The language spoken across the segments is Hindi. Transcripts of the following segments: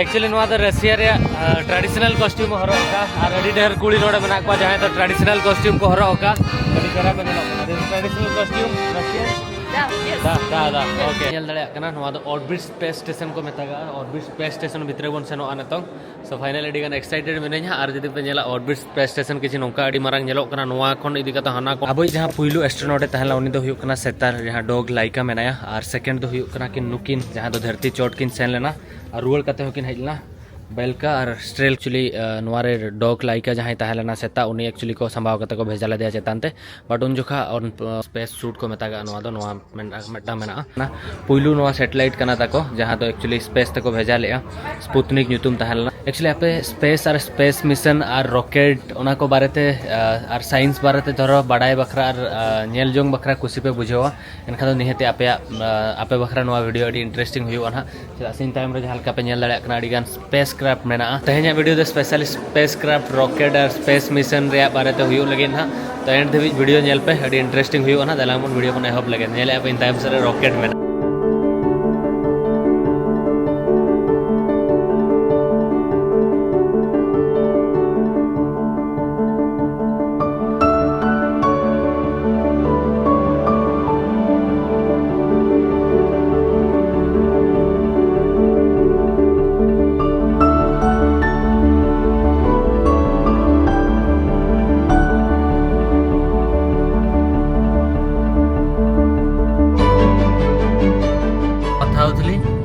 एक्चुअली रशिया रे ट्रेडिशनल कॉस्ट्यूम हरक का और अड़ी ढेर कुड़ी नोड़े मेना को जहां तो ट्रेडिशनल कॉस्ट्यूम को हरक का अड़ी चेहरा पे ट्रेडिशनल कॉस्ट्यूम रशियन दा ओके नेल दड़े कना नवा दो ऑर्बिट स्पेस स्टेशन को मेतागा ऑर्बिट स्पेस स्टेशन भितरे बन सेनो अनतों सो फाइनली अड़ी गन एक्साइटेड मिने냐 और जदि पे नेला ऑर्बिट स्पेस स्टेशन किसी नोका अड़ी मारंग नेलो कना नवा खन इदी कता हना को अब जहां पुइलु एस्ट्रोनॉट तहला उनी दो हुयो कना सेतार जहां डॉग लाइका मेनाया और सेकंड दो हुयो कना कि नुकिन जहां दो धरती चोट किन सेन लेना और रुअल कते होकिन हेजला बेलका और स्ट्रेल एक्चुअली नवारे डॉग लाइका जहां तहलेना सेता उनी एक्चुअली को संभाव कते को भेजा दिया चेतानते बट उन जोखा और स्पेस सूट को मेतागा नवा दो नवा मेटा मेना ना पुइलु नवा सैटेलाइट कना ताको जहां तो एक्चुअली स्पेस तको भेजा लेया स्पुतनिक न्यूतुम तहलना एक्चुअली आपे स्पेस मिशन और रॉकेट ओना को बारेते और साइंस बारेते धरो बड़ाई बखरा और नेल जोंग बखरा खुशी पे बुझेवा एनखा तो निहते आपे बखरा नवा वीडियो अडी इंटरेस्टिंग हुयो ना सिन टाइम रे हल्का पे नेल दड़े कना अडी गान स्पेस क्राफ्ट मेना तेहे냐 वीडियो दो स्पेशल स्पेस क्राफ्ट रॉकेट और स्पेस मिशन रे बारेते हुयो लगे ना तो एंड धबी वीडियो नेल पे अडी इंटरेस्टिंग हुयो ना दलामन वीडियो बने हब लगे नेल पे इन टाइम से रॉकेट मेना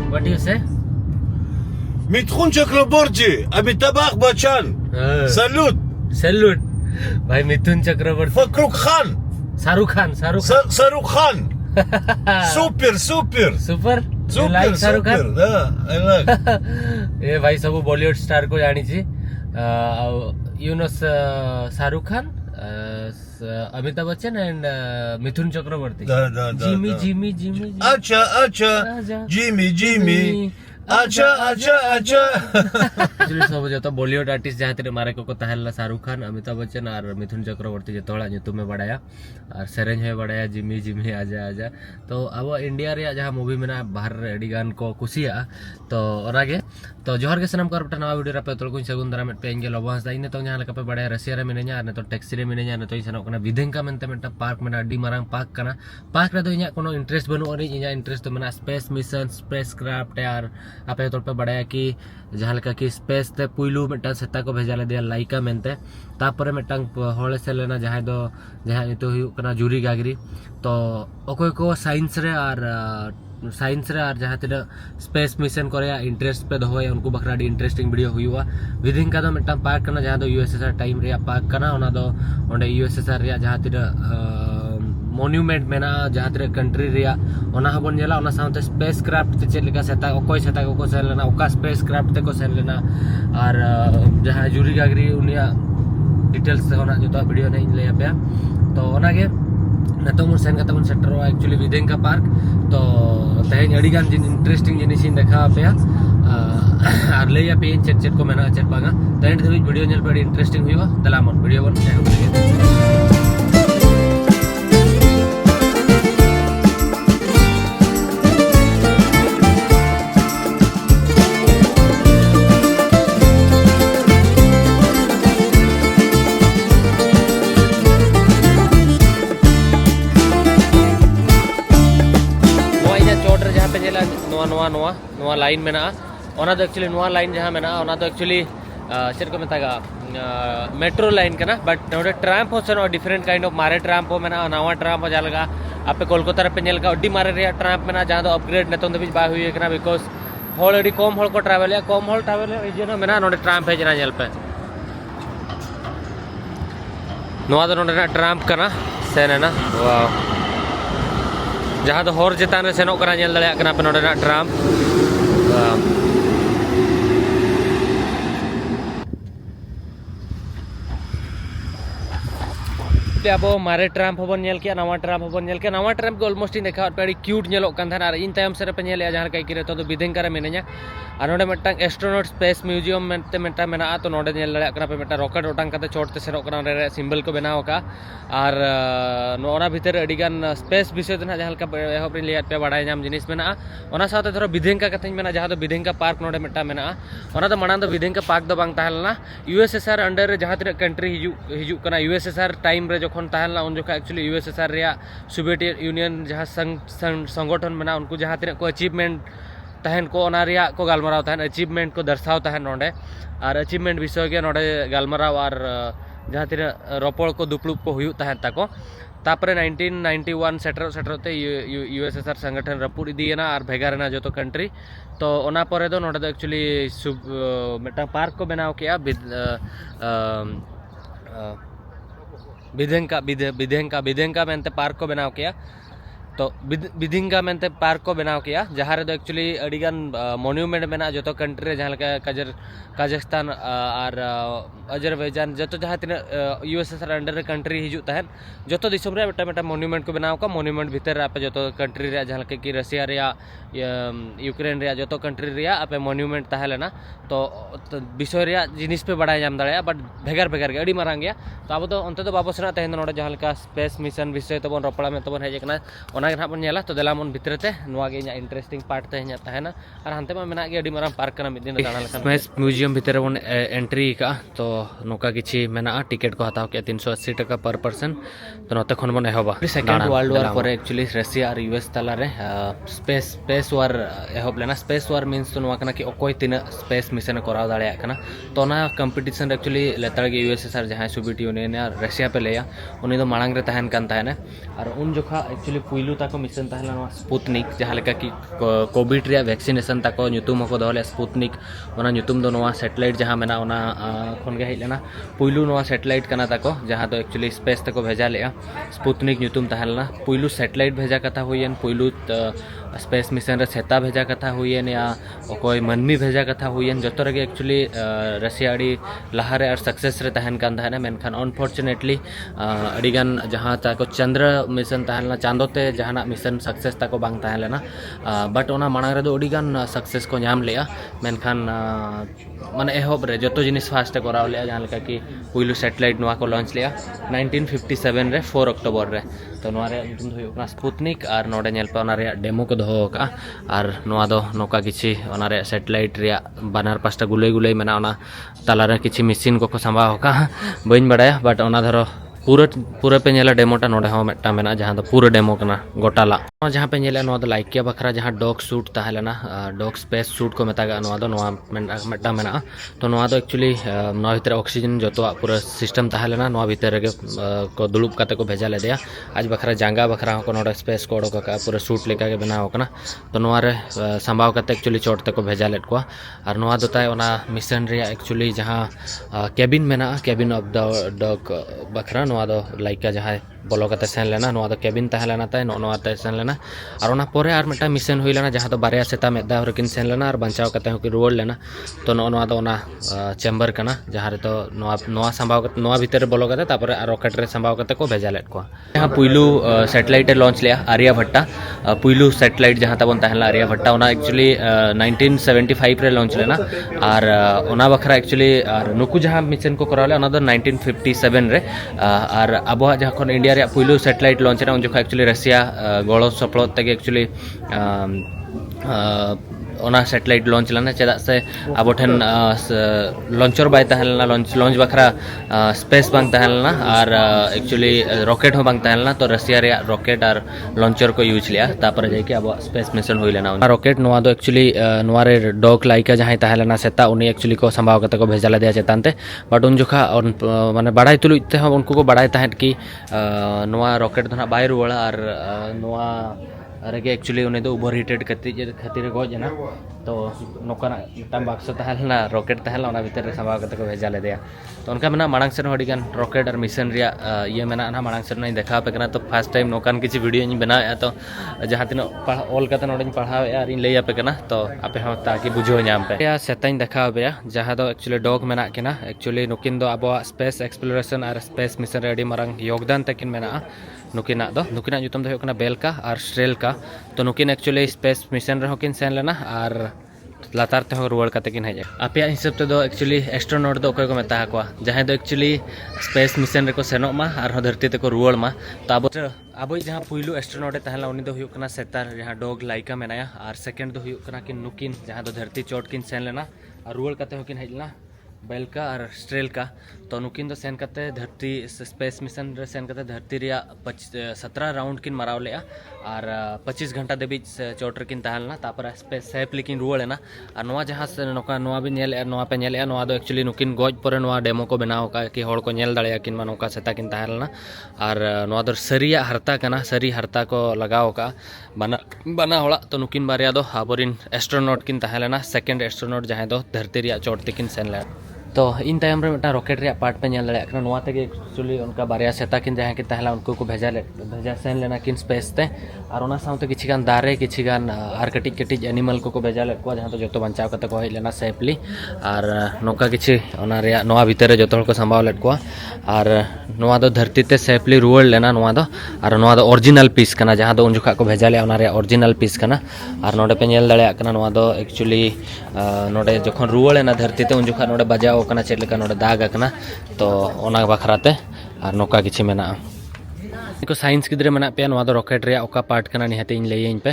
What do you say? Mithun Chakraborty Amitabh Bachchan salute भाई मिथुन चक्रवर्ती फखरुख Khan Shahrukh Shahrukh Khan super like Shahrukh Khan I like ये भाई सब बॉलीवुड स्टार को जानी छी you know Shahrukh Khan Amitabh Bachchan and Mithun Chakraborty Jimmy अच्छा जिमी अच्छा सब जो बॉलीवुड आर्टिस्ट जहाँ तेरे मारे को तहला शाहरुख खान अमिताभ बच्चन और मिथुन चक्रवर्ती जो तोड़ा ᱧᱩᱛᱩᱢ में बढ़ाया और सेरेंज है बढ़ाया जिमी आजा तो अब इंडिया रे जहाँ मूवी में बाहर अड़ी गान को कुसिया तो ओनागे तो जोहर के सनम कर नवा वीडियो पे तोल को सगुन दारा पे इंगे लबहास दा इने तो जहाँ लका पे बढ़ाया रशिया रे मिने냐 ने तो टैक्सी रे मिने냐 ने तो इसेनो कना विदेंका मेनते मेटा पार्क में अड़ी मारांग पार्क कना पार्क रे तो इኛ कोनो इंटरेस्ट बनु और इኛ इंटरेस्ट तो मेना स्पेस मिशन स्पेस क्राफ्ट यार आपे तौर पे बढ़ाया कि जहाँ लका कि स्पेस ते पुइलू मेटा सेता को भेजा ले दिया लाइका मेनते तापर मेटांग होले से लेना जहाँ दो जहाँ तो हुयो कना जूरी गागरी तो ओकोय को साइंस रे और जहाँ तेरा स्पेस मिशन करे इंटरेस्ट पे दो उनको बखरा इंटरेस्टिंग वीडियो हुआ विदिन का दो मेटा पार्क करना जहाँ दो यूएसएसआर टाइम रे पार्क करना ओना दो ओंडे यूएसएसआर रे जहाँ तेरा मोन्यूमेंट मेना जहाँ तेरे कंट्री रे ओना हबन नेला ओना साउंड स्पेस क्राफ्ट ते चेक लेका सेता ओकोय सेता को सेन लेना ओका स्पेस क्राफ्ट ते को सेन लेना और जहाँ जूरी गागरी उनिया डिटेल्स ओना जो वीडियो नहीं ले पे तो ओना के नतमुन सेन कतमुन सेंटर एक्चुअली विदेंका पार्क तो तेहेñ अड़ी गान जिन इंटरेस्टिंग जिनिस इन देखा पे और ले पे चेट को मेना चेट बागा तेहेñ धबी वीडियो नेल पे इंटरेस्टिंग हुआ दलामन वीडियो बन नवा लाइन में ओना तो एक्चुअली नवा लाइन जहाँ में ओना तो एक्चुअली चेक को मेतागा मेट्रो लाइन का बट नोडे ट्राम्प हो सेनो डिफरेंट काइंड ऑफ मारे ट्राम्प हो मेना नवा ट्राम्प हो जालगा आपे कोलकाता रे पे नेल का अड्डी मारे रे ट्राम्प मेना जहाँ तो अपग्रेड नेतों दबिज बा हुई कना बिकॉज होल अड्डी कम होल को ट्रैवल या कम होल ट्रैवल इजेनो मेना नोडे ट्राम्प है जना नेल पे नवा तो नोडे ट्राम्प कना सेन है ना वाह जहाँ तो हॉर चेतान रे सेनो कना नेल दड़े कना पे नोडे ना ट्राम्प एक्चुअली अब मारे ट्राम्प होबन नेल के नवा ट्राम्प होबन नेल के नवा ट्राम्प को ऑलमोस्ट इन देखा पे क्यूट नेलो कान थाना इन टाइम से पे नेल जहां कई किरे तो बिदेंका रे मेने냐 और नोडे मेटांग एस्ट्रोनॉट स्पेस म्यूजियम मेंते मेटा मेना तो नोडे नेल लड़ा कना पे मेटा रॉकेट ओटांग कते चोट ते सेनो कना रे सिंबल को बनाव का और नोना भीतर अडिगान स्पेस विषय ना जहां का एहब रे लिया पे बाडाय नाम जिनिस मेना ओना साथे धरो बिदेंका कथि मेना जहां तो बिदेंका पार्क नोडे मेटा मेना ओना तो माना तो बिदेंका पार्क दो बांग ताहलना यूएसएसआर अंडर रे जहां तिना कंट्री हिजु कना यूएसएसआर टाइम रे जखन ताहलना उन जोखा एक्चुअली यूएसएसआर रे सोवियत यूनियन जहां संगठन मेना उनको जहां तिना को अचीवमेंट तहन को ओना रिया को गालमराव तहन अचीवमेंट को दर्शाव तहन नोडे और अचीवमेंट विषय के नोडे गालमराव और जहां तिना रोपड़ को दुपलुप को हुयु तहन ताको तापरे 1991 सेटरते यूएसएसआर संगठन रपुड़ इदीना और भेगारना जो तो कंट्री तो ओना परे दो नोडे एक्चुअली मेटा पार्क को बनाव किया बिदेंका मेंते पार्क को बनाव किया तो बिदिंगा मेंते पार्क को बनाव किया जहाँ रे एक्चुअली अडिगान मोन्यूमेंट मेना जो तो कंट्री जहाँ काजाख्स्तान और अजरबैजान जो तो जहाँ तीन यूएसएसआर अंडर कंट्री हिजू तहन जो तो दिसम रे मेटा मेटा मोन्यूमेंट को बनाव का मोन्यूमेंट भीतर आप जो तो कंट्री रे जहाँ कि रशिया रे यूक्रेन रे जो तो कंट्री रे आप मोन्यूमेंट तहलेना तो विषय रे जिनिस पे बड़ा जाम दाड़ा बट भेगार भेगार के अड़ी मारांग गया तो अब तो अंत तो बाबो सेना तहन नोडे जहाँ का स्पेस मिशन विषय तबन रपड़ा में तबन हेजना ओना गे बन नेला तो देलामन भितरते नुआ गे इंटरेस्टिंग पार्ट तहन तहना और हानते मा मेना गे अड़ी मारांग पार्क कना मिद दिन दाणा लखन स्पेस म्यूजियम भितर बन एंट्री का तो नोका किछि मेना टिकट को हताव के 380 टका पर पर्सन तो नते खन बन एहबा सेकंड वर्ल्ड वॉर पर एक्चुअली रशिया और यूएस तला रे स्पेस वार एहब लेना स्पेस वार मीन्स तो नुआ कना कि ओकोय तीना स्पेस मिशन कराव दाड़िया कना तो ना कंपटीशन एक्चुअली लेतार गे यूएसएसआर जहां सोवियत यूनियन या रशिया पे लेया उनी दो मांग रे तहन कान तहने और उन जोखा एक्चुअली पुइलू ताको मिशन तहला स्पुतनिक जहां लेका कि कोविड रे वैक्सीनेशन ताको ᱧᱩᱛᱩᱢ को दोले स्पुतनिक ओना ᱧᱩᱛᱩᱢ दो नोवा सैटेलाइट जहां मेना ओना खन गे हेज लेना पुइलू नोवा सैटेलाइट कना ताको जहां तो एक्चुअली स्पेस तको भेजा लेया स्पुतनिक ᱧᱩᱛᱩᱢ तहलना पुइलू सैटेलाइट भेजा कथा हुयन पुइलू स्पेस मिशन रे सेता भेजा कथा हुयन या कोई मनमी भेजा कथा हुयन जतो रे एक्चुअली रशिया अडी लहारे और सक्सेस रे तहन कान तहने मेनखान अनफॉर्चुनेटली अडीगान जहां ताको चंद्र मिशन तहलना चांदोते जहाना मिशन सक्सेस ताको बांग तहलेना बट ओना मांग रे दो अडीगान सक्सेस को नाम लेया मेनखान माने एहब रे जतो जिनिस फास्ट कराव लेया जहां लेका कि पुइलू सैटेलाइट नोवा को लॉन्च लेया 1957 रे 4 अक्टूबर रे तो नोवा रे ᱧᱩᱛᱩᱢ ᱫᱚ ᱦᱩᱭᱩᱜ ᱠᱟᱱᱟ स्पुतनिक और नोडे नेल पे ओना रे डेमो को दोहो का और नोवा दो नोका किछि ओना रे सैटेलाइट रे बानार पास्टा गुलई गुलई मेना ओना ताला रे किछि मशीन को संभाव का बइन बडाया बट ओना धरो पूरा पे नेला डेमोटा नोडे हो मेटा मेना जहां तो पूरा डेमो कना गोटाला जहां पे नेला नोवा दो लाइक किया बखरा जहां डॉग सूट ताहलेना डॉग स्पेस सूट को मेता नोवा दो नोवा मेटा मेना तो नोवा दो एक्चुअली नोवा भीतर ऑक्सीजन जतो पूरा सिस्टम ताहलेना नोवा भीतर के को दुलुप काते को भेजा ले दिया आज बखरा जांगा बखरा को नोडे स्पेस को ओडो का पूरा सूट लेका के बनाव कना तो नोवा रे संभाव काते एक्चुअली चोट ते को भेजा लेट को और नोवा दो ताय ओना मिशन रे एक्चुअली जहां केबिन मेना केबिन ऑफ द डॉग बखरा नोवा दो लाइका जहां बोलो कते सेन लेना नोवा दो केबिन तह लेना ताय नोवा ते सेन लेना और ओना पोरे और मेटा मिशन हुई लेना जहां तो बारिया सेता मेदा रकिन सेन लेना और बंचाव कते हो कि रुवड़ लेना तो नोवा दो ओना चेम्बर कना जहां रे तो नोवा संभाव नोवा भीतर बोलो कते तापर रॉकेट रे संभाव कते को भेजा लेट को यहां पुइलू सैटेलाइट लॉन्च लिया आर्यभट्टा पुइलू सैटेलाइट जहां तबन तहला आर्यभट्टा ओना एक्चुअली 1975 रे लॉन्च लेना और ओना बखरा एक्चुअली और नुकु जहां मिशन को कराले ओना दो 1957 रे और अब जखन इंडिया रे पुइलू सैटेलाइट लॉन्च रे उन जो एक्चुअली रशिया गोलो सफल तक एक्चुअली ओना सैटेलाइट लॉन्च लेना चेदा से अब ठन लॉन्चर बाय तहलना लॉन्च बखरा स्पेस बांग तहलना और एक्चुअली रॉकेट हो बांग तहलना तो रशिया रे रॉकेट और लॉन्चर को यूज लिया तापर जाके अब स्पेस मिशन होई लेना रॉकेट नोवा दो एक्चुअली नोवा रे डॉग लाइका जहां तहलना सेता उनी एक्चुअली को संभाव कते को भेजा दिया चेतानते बट उन जोखा माने बड़ाई तुलुते हम उनको को बड़ाई तहत कि नोवा रॉकेट धना बाय रुवड़ा और नोवा अरे एक्चुअली उन्हें तो ओवर हीटेड खातिर गजना तो नौकाना मिट्टान बाक्सो तहलना रॉकेट तहलना ओना भीतर रे संभाव कते को भेजा ले दिया तो उनका मेना मांग से हडिगान रॉकेट और मिशन रिया ये मेना ना मांग से नहीं देखा पे कना तो फर्स्ट टाइम नौकान किसी वीडियो इन बनाया तो जहां तीन ऑल कते नोडिन पढ़ाव यार इन लैया पे कना तो आपे हम ताकि बुझो नाम पे या सेताइन देखा पे जहां दो एक्चुअली डॉग मेना केना एक्चुअली नुकिन दो अब स्पेस एक्सप्लोरेशन और स्पेस मिशन रे अडी मारंग योगदान तकिन मेना नुकिना जुतम दो होकना बेलका और स्ट्रेलका तो नुकिन एक्चुअली स्पेस मिशन रे होकिन सेन लेना और लातार ते रुआड़ कते किन हेजे आपे हिसाब ते दो एक्चुअली एस्ट्रोनॉट दो को मेता को जहां दो एक्चुअली स्पेस मिशन रे को सेनोक मा और धरती ते को रुआड़ मा तो अब जहां पुइलु एस्ट्रोनॉट तहला उनी दो हुयो कना सेतार जहां डॉग लाइका मेनाया और सेकंड दो हुयो कना कि नुकिन जहां दो धरती चोट किन सेन लेना और रुआड़ कते होकिन हेजला बेलका और स्ट्रेल का तो नुकिन दो सेन कते धरती स्पेस मिशन रे सेन कते धरती रिया 17 राउंड किन मराव ले और 25 घंटा दे बीच चोटर किन तहलना तापर स्पेस सेफ लेकिन रुआड़ ना और नोआ जहां से नोका नोआ भी नेल नोआ पे नेल नोआ दो एक्चुअली नुकिन गोज पर नोआ डेमो को बनाव का कि होड़ को नेल दड़े किन नोका सेता किन तहलना और नोआ दो सरिया हरता कना सरी हरता को लगाव का बना होला तो नुकिन बारिया दो आबोरिन एस्ट्रोनॉट किन तहलना सेकंड एस्ट्रोनॉट जहां दो धरती रिया चोट तिकिन सेन ले तो इन टाइम रे मिटा रॉकेट रे पार्ट पे नेल दड़े नोआ ते एक्चुअली उनका बारिया सेता किन जहां कि तहला उनको को भेजा सेन लेना किन स्पेस ते और ओना साउते किछि गान दारे किछि गान आर कटिज कटिज एनिमल को भेजा ले को जहां तो जतो बंचाव कते को हेज लेना सेफली और नोका किछि ओना रे नोआ भीतर रे जतो को संभाव लेट को और नोआ दो धरती ते सेफली रुआड़ लेना नोआ दो और नोआ दो ओरिजिनल पीस कना जहां दो उन जुखा को भेजा ले ओना रे ओरिजिनल पीस कना और नोडे पे नेल दड़े कना नोआ दो एक्चुअली नोडे जखन रुआड़ लेना धरती ते उन जुखा नोडे बजाव कना चेड लेका नोडे दाग कना तो ओना बखराते और नोका किछि मेना को साइंस गिद्रे मेना पे नोआ दो रॉकेट रे ओका पार्ट कना निहते इन लैयिन पे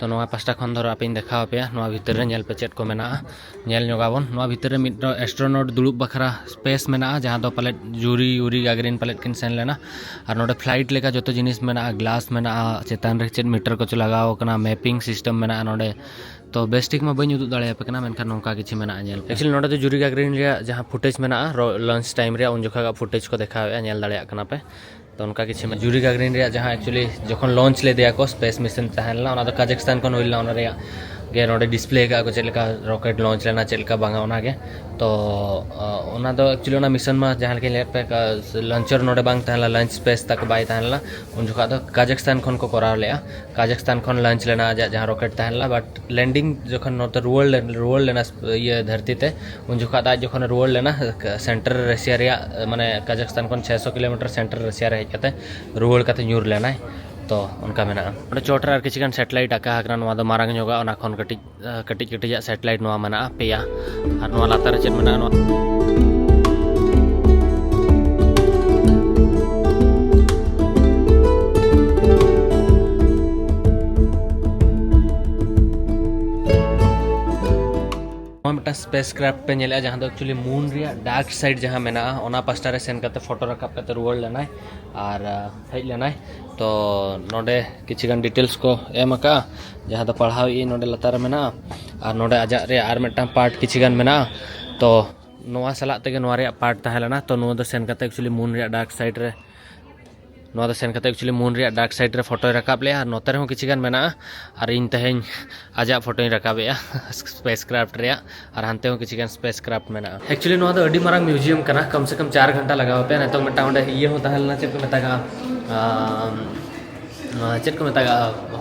तो नोआ पास्टा खन धर आपे इन देखा पे नोआ भीतर रे नेल पे चेड को मेना नेल नोगाबन नोआ भीतर रे मिड एस्ट्रोनॉट दुलुब बखरा स्पेस मेना जहां दो पलेट जूरी यूरी गागरिन पलेट किन सेन लेना और नोडे फ्लाइट लेका जतो जिनिस मेना ग्लास मेना चेतान रे चेड मीटर को लगाव कना मैपिंग सिस्टम मेना नोडे तो बेस्टिक में बी उदू दाड़े पे मेनखान नौका किछि मेना एक्चुअली नोडे तो जूरी गागरिन रे जहां फुटेज मेना लंच टाइम रे उन जोखा फुटेज को देखावे नेल दाड़े कना पे तो उनका किछि में जूरी गागरिन रे जहां एक्चुअली जखन लॉन्च ले दिया को स्पेस मिशन तहलना ओना तो काजाख्स्तान को होइलना ओना रे गे नोडे डिस्प्ले का को चेलका रॉकेट लॉन्च लेना चेलका बांगा ओना गे तो ओना दो एक्चुअली ओना मिशन में जहां के लेट पे लॉन्चर नोडे बांग तहला लंच स्पेस तक बाय तहला उन जोखा तो काजाख्स्तान खन को कराव ले काजाख्स्तान खन लंच लेना जहां रॉकेट तहला बट लैंडिंग जखन नोते रुआड़ लेना ये धरती ते उन जोखा दा जखन रुआड़ लेना सेंटर रशिया रे माने काजाख्स्तान खन 600 किलोमीटर सेंटर रशिया रे हेकते रुआड़ कते न्यूर लेना तो उनका मेना ओडे चोटर आर किछि गान सैटेलाइट आका हकना नोआ दो मारांग जोगा ओना खन कटिज सैटेलाइट नोआ मेना पेया आर नोआ लातार चेद मेना नोआ स्पेस क्राफ्ट पे नेला जहां दो एक्चुअली मून रिया डार्क साइड जहां मेना ओना पास्टा रे सेन कते फोटो रखा कते रुआड़ लेना और हेज लेना तो नोडे किछि गान डिटेल्स को एमका जहां दो पढ़ाव इ नोडे लतार मेना और नोडे आजा रे आर मेटा पार्ट किछि गान मेना तो नोआ सला तेगे नोआ रे पार्ट तहलेना तो नो दो सेन कते एक्चुअली मून रिया डार्क साइड रे नोआ दो सेन कते एक्चुअली मून रिया डार्क साइड रे फोटो रखाब ले और नोते रे किछि गान मेना और इन तहेन आजा फोटो रखाबेया स्पेस क्राफ्ट रे और हानते हो किछि गान स्पेस क्राफ्ट मेना एक्चुअली नोआ दो अडी मारंग म्यूजियम कना कम से कम 4 घंटा लगाव पे ना तो मेटा ओंडे ये हो तहलना चेक को मेता चेक को मेता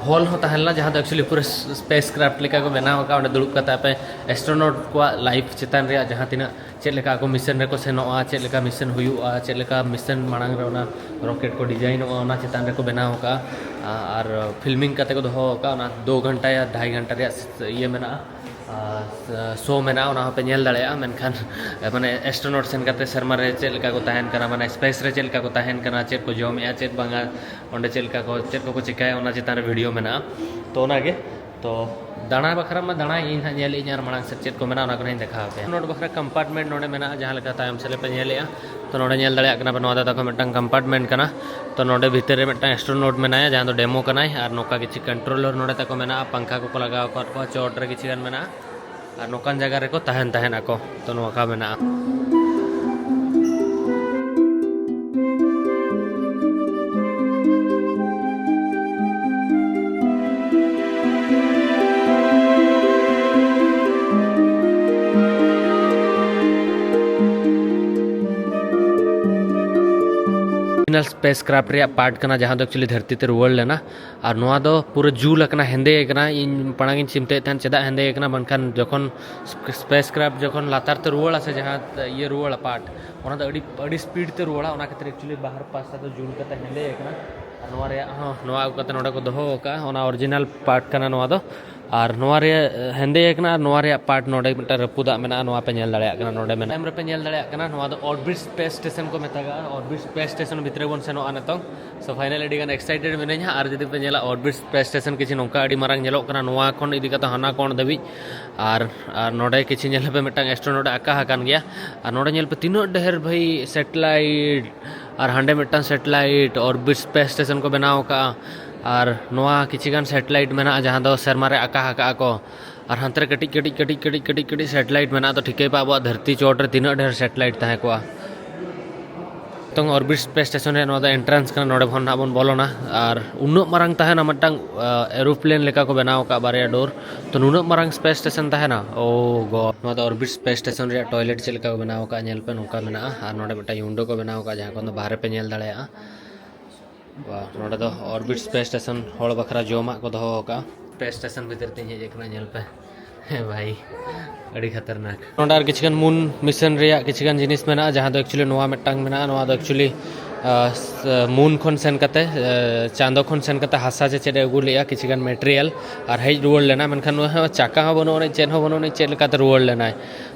हॉल हो तहलना जहां दो एक्चुअली पूरा स्पेस क्राफ्ट लेका को बनाव का ओंडे दुड़ुब कता पे एस्ट्रोनॉट को लाइफ चितान रे जहां तिना चेक लेका को मिशन रे को सेनोआ चेक लेका मिशन हुयुआ चेक लेका मिशन मांग रे ओना रॉकेट को डिजाइन ओना चितान रे को बनाव का और फिल्मिंग कते को दोहो का ओना 2 घंटा या 2.5 घंटा रे ये मेना शो मेना ओना पे नेल दड़े मेनखान माने एस्ट्रोनॉट सेन कते शर्मा रे चेक लेका को तहन कना माने स्पेस रे चेक लेका को तहन कना चेक को जॉम या चेक बांगा ओंडे चेक लेका को चेक को चिकाय ओना चितान रे वीडियो मेना तो ओना गे तो दाना बखरा में दाना इन नेल इन मांग से चेक को मेना ओना को नहीं देखा पे नोड बखरा कंपार्टमेंट नोडे मेना जहां लेका तायम से पे नेलिया तो नोडे नेल दड़े कना नोआ दा को मेटन कंपार्टमेंट कना तो नोडे भीतर रे मेटन एस्ट्रोनॉट मेना जहां तो डेमो कना और नोका किछि कंट्रोलर नोडे तको मेना पंखा को लगाव को चोट रे किछि गान मेना और नोकान जगह रे को तहन ako तो नोका मेना ओरिजिनल स्पेस क्राफ्ट रे पार्ट कना जहां दो एक्चुअली धरती ते रुवड़ लेना और नोआ दो पूरा जूल कना हेंदे कना इन पणागिन चिमते तहन चेदा हेंदे कना मनखान जखन स्पेस क्राफ्ट जखन लातार ते रुवड़ से जहां ये रुवड़ पार्ट ओना दो अड़ी स्पीड ते रुवड़ा ओना खातिर एक्चुअली बाहर पास तो जूल कते हेंदे कना नोआ रे नोआ कते नोडे को दोहो का ओना ओरिजिनल पार्ट कना नोआ दो और नोआ रे हेंदे कना नोआ रे पार्ट नोडे मिटा रपुदा मेना नोआ पे नेल दाड़े कना नोडे मेना टाइम रे पे नेल दाड़े कना नोआ दो ऑर्बिट स्पेस स्टेशन को मेतागा ऑर्बिट स्पेस स्टेशन भितरे बन सेनो आनतो सो फाइनल एडी गान एक्साइटेड मिनेኛ और जदि पे नेला ऑर्बिट स्पेस स्टेशन किछि नोंका अडी मारांग नेलो कना नोआ खन इदि कता हाना कोण दबि और नोडे किछि नेल पे मिटांग एस्ट्रोनॉट आका हाकान गया और नोडे नेल पे तीनो ढेर भाई सैटेलाइट और हांडे मिटांग सैटेलाइट ऑर्बिट स्पेस स्टेशन को बनाव का और नोआ किछिगान सैटेलाइट मेना जहां दो शर्मा रे आका हाका को और हंतरे कटिक कटिक कटिक कटिक कटिक कटिक सैटेलाइट मेना तो ठीके पा अब धरती चोट रे तीना ढेर सैटेलाइट ताहे को तो ऑर्बिट स्पेस स्टेशन रे नोदा एंट्रेंस का नोडे भन आबन बोलोना और उन्नो मारंग ताहेना मटांग एरोप्लेन लेका को बनाव का बारे डोर तो नुनो मारंग स्पेस स्टेशन ताहेना ओ गॉड नोदा ऑर्बिट स्पेस स्टेशन रे टॉयलेट चलका को बनाव का नेल पे नोका मेना और नोडे मटा युंडो को बनाव का जहां को बाहर पे नेल दाड़ेया वाह नोडे दो ऑर्बिट स्पेस स्टेशन होड़ बखरा जोमा को दोहो का स्पेस स्टेशन भीतर ते हे एकना नेल पे भाई अड़ी खतरनाक नोडे आर किछगन मून मिशन रे किछगन जिनिस मेना जहां दो एक्चुअली नोआ मिटांग मेना नोआ दो एक्चुअली मून खन सेन कते चांदो खन सेन कते हासा जे चेडे अगु लेया किछगन मटेरियल और हेज रुवड़ लेना मेनखान नो चाका हो बनो ने चेन हो बनो ने चेल काते रुवड़ लेना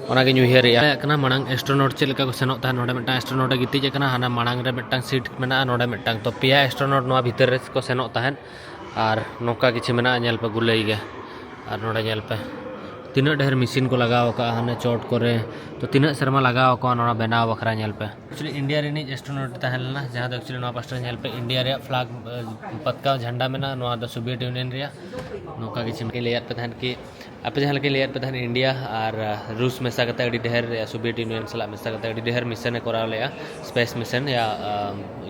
ओना गे न्यू ईयर कना मांग एस्ट्रोनॉट चेलका को सेनोत ता नोडे मिटा एस्ट्रोनॉट गिति कना हाना मांग रे मिटांग सीट मेना नोडे मिटांग तो पिया एस्ट्रोनॉट नोआ भीतर रे को सेनोत ताहन और नोका किछि मेना नेल पे गुलई गे और नोडे नेल पे तीना ढेर मशीन को लगाव का हाने चोट करे तो तीना शर्मा लगाव को नोना बनाव बखरा नेल पे एक्चुअली इंडिया रे एस्ट्रोनॉट ताहेलना जहां एक्चुअली नोआ पास्टर नेल पे इंडिया रे फ्लैग पतका झंडा मेना नोआ द सोवियत यूनियन रे नोका किछि के लेयर पे थान की आपे जहां के लेयर पे थान इंडिया और रूस मेसा कते अडी ढेर सोवियत यूनियन सला मेसा कते अडी ढेर मिशन कराव लेया स्पेस मिशन या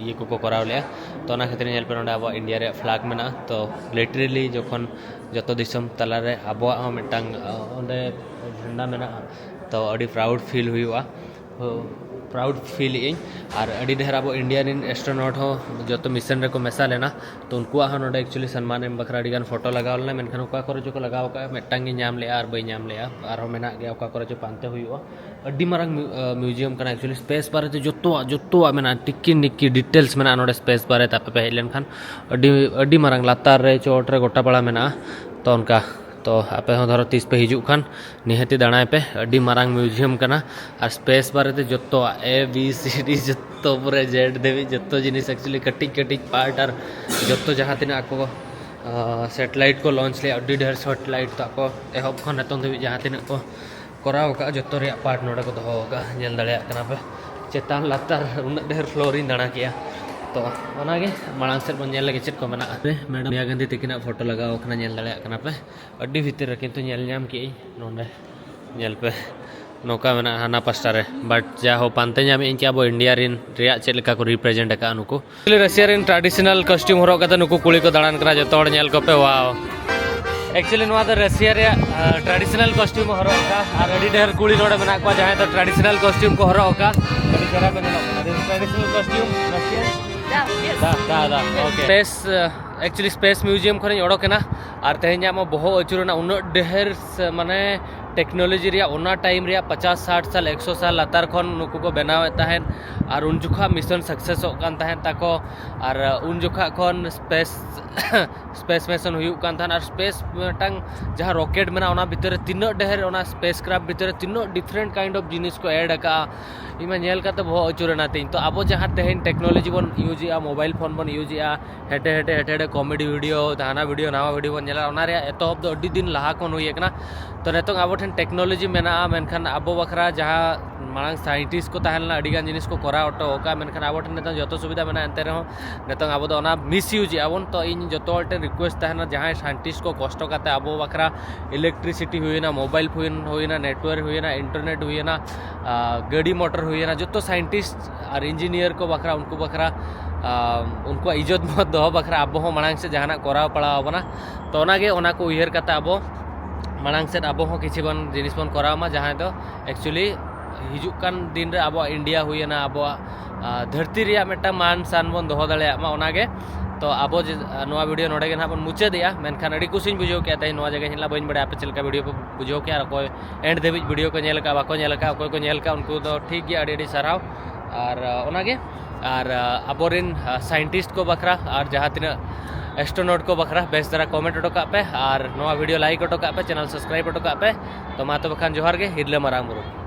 ये को कराव लेया तो ना खातिर नेल पे नोडा अब इंडिया रे फ्लैग मेना तो लिटरली जखन जतो दिसम तला रे अबो मिटांग ओंडे झंडा मेना तो अडी प्राउड फील हुआ प्राउड फील इन और अडी ढेर अब इंडियन एस्ट्रोनॉट हो जो तो मिशन रे को मेसा लेना तो उनको नोडे एक्चुअली सम्मान एम बखरा अडी गान फोटो लगाव लेना मेनखान ओका करे जो को लगाव का मिटांग नाम ले और बई नाम ले और मेना गया ओका करे जो पानते हुआ अडी मारंग म्यूजियम कना एक्चुअली स्पेस बारे ते जोतो मेना टिक्की निक्की डिटेल्स मेना नोडे स्पेस बारे तापे पे हेलन खान अडी मारंग लातार रे चोट रे गोटा पड़ा मेना तो उनका तो आपे हो धरो 30 पे हिजू खान निहती दाणाय पे अडी मारंग म्यूजियम कना और स्पेस बारे ते जोतो ए बी सी डी जोतो पूरे जेड देवी जोतो जिनिस एक्चुअली कटिक कटिक पार्ट और जोतो जहां तिना को सैटेलाइट को लॉन्च ले अडी ढेर सैटेलाइट तो को एहब खन एतन देवी जहां तिना को कराव का जोतो रे पार्ट नोडे को दोहो का नेल दाड़े कना पे चेतान लातार उन ढेर फ्लोरिन दाणा किया तो ओनागे मांग से बन नेल चेक को मेना मैडम या गांधी तकिना फोटो लगाव खना नेल दाड़े कना पे अडी भीतर किंतु नेल नाम की नोंडे नेल पे नौका मेना हाना पास्टा रे बट जा हो पानते नाम इन क्या बो इंडिया रिन रिया चेक लेका को रिप्रेजेंट का नुको रशिया रिन ट्रेडिशनल कॉस्ट्यूम हरो कते नुको कुली को दाड़ान करा जतो हड़ नेल को पे वाओ एक्चुअली नोआ द रशिया रे ट्रेडिशनल कॉस्ट्यूम हरो का और अडी ढेर कुली नोडे मेना को जहां तो ट्रेडिशनल कॉस्ट्यूम को हरो का अडी जरा पे ट्रेडिशनल कॉस्ट्यूम रशिया दा okay space actually space museum खन ओडोकेना और तेहኛ बहुत अचुरना उन ढेर माने टेक्नोलॉजी रे ओना टाइम रे 50-60 साल 100 साल लातार खन नुकु को बनावे ताहेन और उन जुखा मिशन सक्सेस कान ताहेन ताको और उन जुखा खन स्पेस मिशन हुयु कान ताहेन और स्पेस टांग जहां रॉकेट मेना ओना भीतर तीनो ढेर ओना स्पेस क्राफ्ट भीतर तीनो डिफरेंट काइंड ऑफ जिनिस को ऐड का इमा नेल का तो बहुत अचुरना तीन तो अब जहां तेहन टेक्नोलॉजी बन यूज या मोबाइल फोन बन यूज या हेटे हेटे हेटे कॉमेडी वीडियो दाना वीडियो नवा वीडियो बन नेला ओना रे एतोब दो अडी दिन लहा कोन हुई एकना तो नेतो अब ठन टेक्नोलॉजी मेना मेनखान अब बखरा जहां मांग साइंटिस्ट को ताहेलना अडी गान जिनिस को करा ऑटो ओका मेनखान अब ठन नेतो जतो सुविधा मेना एंते रहो नेतो अब दो ओना मिस यूज आबन तो इन जतो टे रिक्वेस्ट ताहेना जहां साइंटिस्ट को कष्ट काते अब बखरा इलेक्ट्रिसिटी हुईना मोबाइल फोन हुईना नेटवर्क हुईना इंटरनेट हुईना गाड़ी मोटर हुईना जतो साइंटिस्ट और इंजीनियर को बखरा उनको बखरा उनको इज्जत मत दो बखरा अब हो मांग से जहां कराव पड़ाव बना तो ओनागे ओना को उयहर काते अब मांग से अब हो किछि बन जिनिस बन कराव मा जहां दो एक्चुअली हिजुकान दिन रे अब इंडिया हुईना अब धरती रे मिट्टा मान सान बन दोहो दाड़े मा ओनागे तो अब नवा वीडियो नोड़े ना बन मुचादिया मेनखान अड़ी कुछ बुझे क्या तेज नवा जगह हिला बन बड़ा पे चलका वीडियो को बुझे क्या अकोय एंड धाबी वीडियो को नेल का बाको नेल का अकोय को नेल का उनको तो ठीक गया अड़ी साराव और ओनागे और अबोरिन साइंटिस्ट को बखरा और जहाँ तीन एस्ट्रोनॉट को बखरा बेस दरा कमेंट अटो पे और नवा वीडियो लाइक अटो पे चैनल सब्सक्राइब अटो पे तो मा तो बखान जोहार गे हिरले मारांग बुरु।